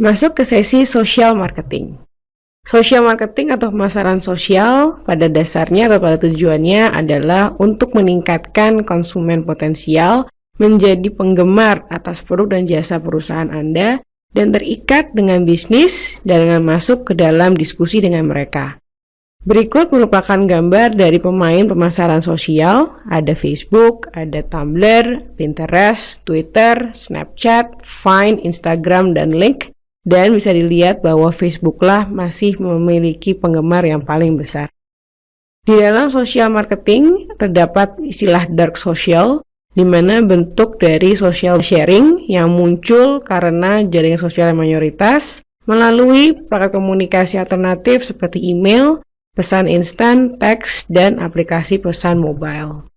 Masuk ke sesi social marketing. Social marketing atau pemasaran sosial pada dasarnya atau pada tujuannya adalah untuk meningkatkan konsumen potensial menjadi penggemar atas produk dan jasa perusahaan Anda dan terikat dengan bisnis dan dengan masuk ke dalam diskusi dengan mereka. Berikut merupakan gambar dari pemain pemasaran sosial, ada Facebook, ada Tumblr, Pinterest, Twitter, Snapchat, Vine, Instagram, dan Link. Dan bisa dilihat bahwa Facebook lah masih memiliki penggemar yang paling besar. Di dalam social marketing terdapat istilah dark social, di mana bentuk dari social sharing yang muncul karena jaringan sosial yang mayoritas melalui perangkat komunikasi alternatif seperti email, pesan instan, teks, dan aplikasi pesan mobile.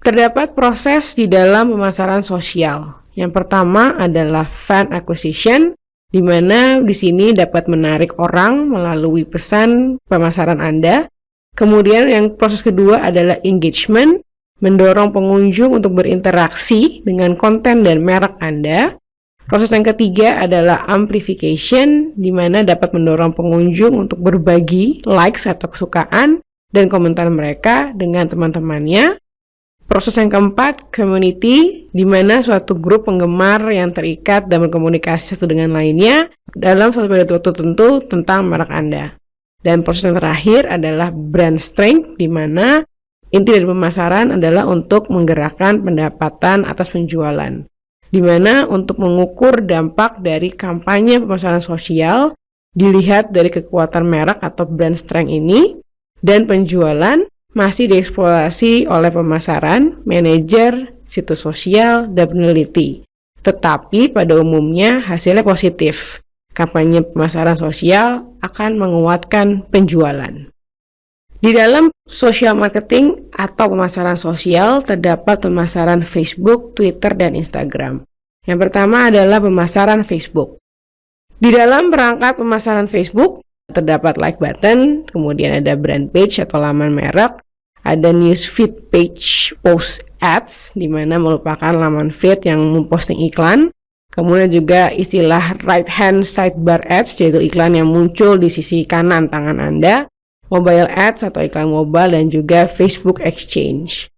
Terdapat proses di dalam pemasaran sosial. Yang pertama adalah fan acquisition, di mana di sini dapat menarik orang melalui pesan pemasaran Anda. Kemudian yang proses kedua adalah engagement, mendorong pengunjung untuk berinteraksi dengan konten dan merek Anda. Proses yang ketiga adalah amplification, di mana dapat mendorong pengunjung untuk berbagi likes atau kesukaan dan komentar mereka dengan teman-temannya. Proses yang keempat, community, di mana suatu grup penggemar yang terikat dan berkomunikasi satu dengan lainnya dalam suatu periode tertentu tentang merek Anda. Dan proses yang terakhir adalah brand strength, di mana inti dari pemasaran adalah untuk menggerakkan pendapatan atas penjualan. Di mana untuk mengukur dampak dari kampanye pemasaran sosial dilihat dari kekuatan merek atau brand strength ini, dan penjualan masih dieksplorasi oleh pemasaran, manajer, situs sosial, dan peneliti. Tetapi pada umumnya hasilnya positif. Kampanye pemasaran sosial akan menguatkan penjualan. Di dalam social marketing atau pemasaran sosial terdapat pemasaran Facebook, Twitter, dan Instagram. Yang pertama adalah pemasaran Facebook. Di dalam perangkat pemasaran Facebook terdapat like button, kemudian ada brand page atau laman merek, ada newsfeed page post ads, di mana merupakan laman feed yang memposting iklan. Kemudian juga istilah right hand sidebar ads, yaitu iklan yang muncul di sisi kanan tangan Anda, mobile ads atau iklan mobile, dan juga Facebook Exchange.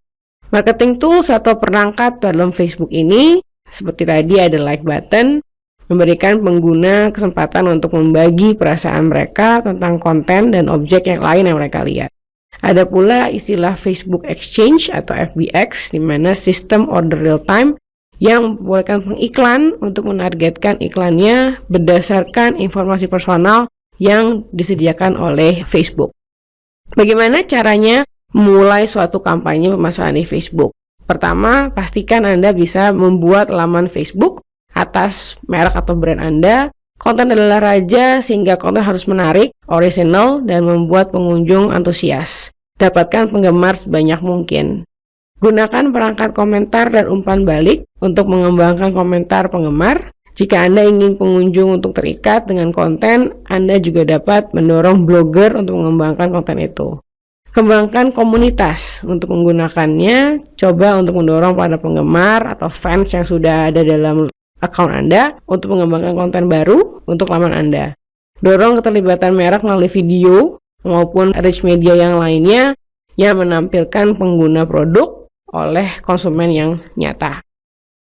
Marketing tools atau perangkat dalam Facebook ini, seperti tadi ada like button, memberikan pengguna kesempatan untuk membagi perasaan mereka tentang konten dan objek yang lain yang mereka lihat. Ada pula istilah Facebook Exchange atau FBX, di mana sistem order real time yang membolehkan pengiklan untuk menargetkan iklannya berdasarkan informasi personal yang disediakan oleh Facebook. Bagaimana caranya memulai suatu kampanye pemasaran di Facebook? Pertama, pastikan Anda bisa membuat laman Facebook atas merek atau brand Anda. Konten adalah raja, sehingga konten harus menarik, original, dan membuat pengunjung antusias. Dapatkan penggemar sebanyak mungkin. Gunakan perangkat komentar dan umpan balik untuk mengembangkan komentar penggemar. Jika Anda ingin pengunjung untuk terikat dengan konten, Anda juga dapat mendorong blogger untuk mengembangkan konten itu. Kembangkan komunitas untuk menggunakannya. Coba untuk mendorong para penggemar atau fans yang sudah ada dalam account Anda untuk mengembangkan konten baru untuk laman Anda. Dorong keterlibatan merek melalui video maupun rich media yang lainnya yang menampilkan pengguna produk oleh konsumen yang nyata.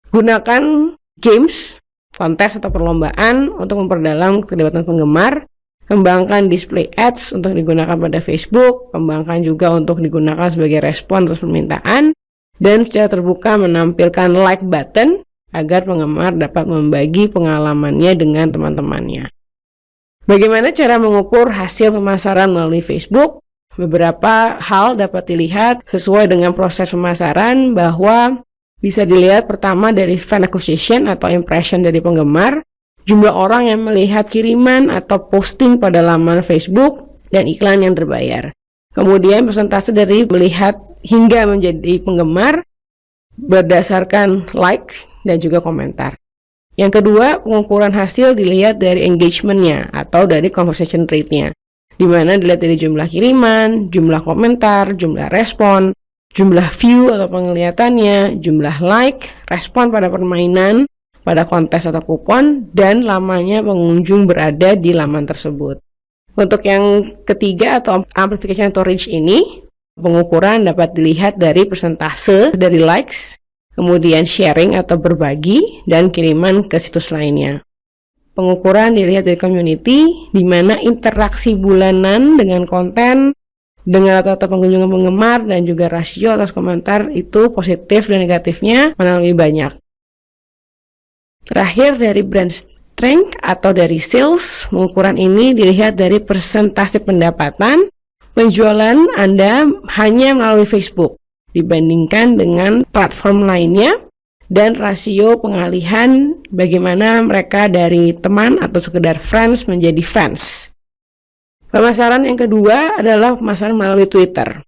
Gunakan games, kontes atau perlombaan untuk memperdalam keterlibatan penggemar. Kembangkan display ads untuk digunakan pada Facebook. Kembangkan juga untuk digunakan sebagai respon atas permintaan. Dan secara terbuka menampilkan like button agar penggemar dapat membagi pengalamannya dengan teman-temannya. Bagaimana cara mengukur hasil pemasaran melalui Facebook? Beberapa hal dapat dilihat sesuai dengan proses pemasaran, bahwa bisa dilihat pertama dari fan acquisition atau impression dari penggemar, jumlah orang yang melihat kiriman atau posting pada laman Facebook, dan iklan yang terbayar. Kemudian persentase dari melihat hingga menjadi penggemar berdasarkan like dan juga komentar. Yang kedua, pengukuran hasil dilihat dari engagement-nya atau dari conversation rate-nya, di mana dilihat dari jumlah kiriman, jumlah komentar, jumlah respon, jumlah view atau penglihatannya, jumlah like, respon pada permainan, pada kontes atau kupon, dan lamanya pengunjung berada di laman tersebut. Untuk yang ketiga atau amplification atau reach ini, pengukuran dapat dilihat dari persentase dari likes, kemudian sharing atau berbagi, dan kiriman ke situs lainnya. Pengukuran dilihat dari community, di mana interaksi bulanan dengan konten, dengan rata-rata pengunjung penggemar, dan juga rasio atas komentar itu positif dan negatifnya mana lebih banyak. Terakhir dari brand strength atau dari sales, pengukuran ini dilihat dari persentase pendapatan penjualan Anda hanya melalui Facebook dibandingkan dengan platform lainnya, dan rasio pengalihan bagaimana mereka dari teman atau sekedar friends menjadi fans. Pemasaran yang kedua adalah pemasaran melalui Twitter.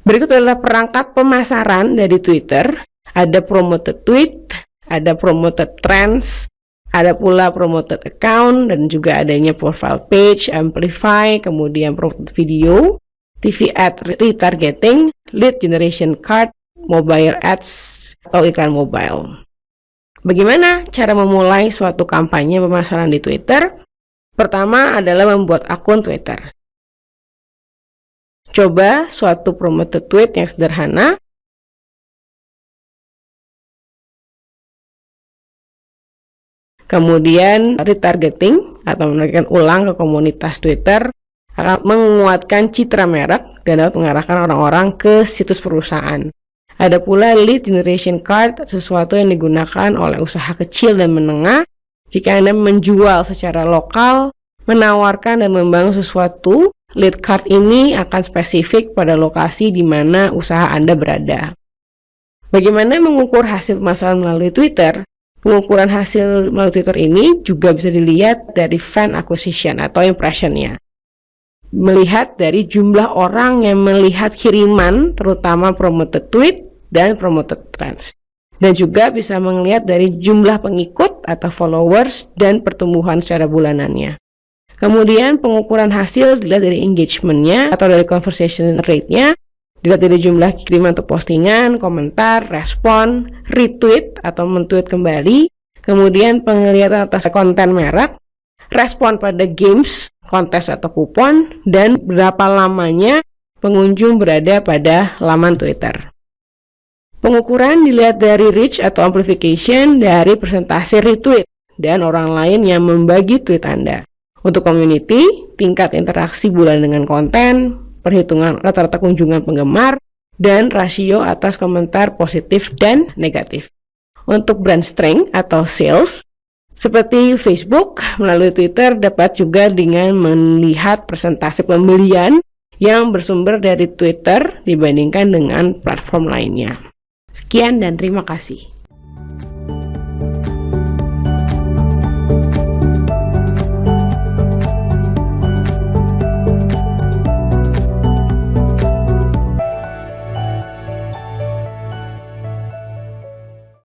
Berikut adalah perangkat pemasaran dari Twitter. Ada promoted tweet, ada promoted trends, ada pula promoted account, dan juga adanya profile page, amplify, kemudian promoted video, TV ad retargeting, lead generation card, mobile ads, atau iklan mobile. Bagaimana cara memulai suatu kampanye pemasaran di Twitter? Pertama adalah membuat akun Twitter. Coba suatu promoted tweet yang sederhana. Kemudian retargeting atau menargetkan ulang ke komunitas Twitter akan menguatkan citra merek dan dapat mengarahkan orang-orang ke situs perusahaan. Ada pula lead generation card, sesuatu yang digunakan oleh usaha kecil dan menengah jika Anda menjual secara lokal, menawarkan dan membangun sesuatu. Lead card ini akan spesifik pada lokasi di mana usaha Anda berada. Bagaimana mengukur hasil pemasaran melalui Twitter? Pengukuran hasil melalui Twitter ini juga bisa dilihat dari fan acquisition atau impression-nya. Melihat dari jumlah orang yang melihat kiriman, terutama promoted tweet dan promoted trends. Dan juga bisa melihat dari jumlah pengikut atau followers dan pertumbuhan secara bulanannya. Kemudian pengukuran hasil dilihat dari engagement-nya atau dari conversation rate-nya, dilihat dari jumlah kiriman atau postingan, komentar, respon, retweet atau mentweet kembali, kemudian penglihatan atas konten merek, respon pada games, kontes atau kupon, dan berapa lamanya pengunjung berada pada laman Twitter. Pengukuran dilihat dari reach atau amplification dari persentase retweet dan orang lain yang membagi tweet Anda. Untuk community, tingkat interaksi bulan dengan konten, perhitungan rata-rata kunjungan penggemar, dan rasio atas komentar positif dan negatif. Untuk brand strength atau sales, seperti Facebook, melalui Twitter dapat juga dengan melihat persentase pembelian yang bersumber dari Twitter dibandingkan dengan platform lainnya. Sekian dan terima kasih.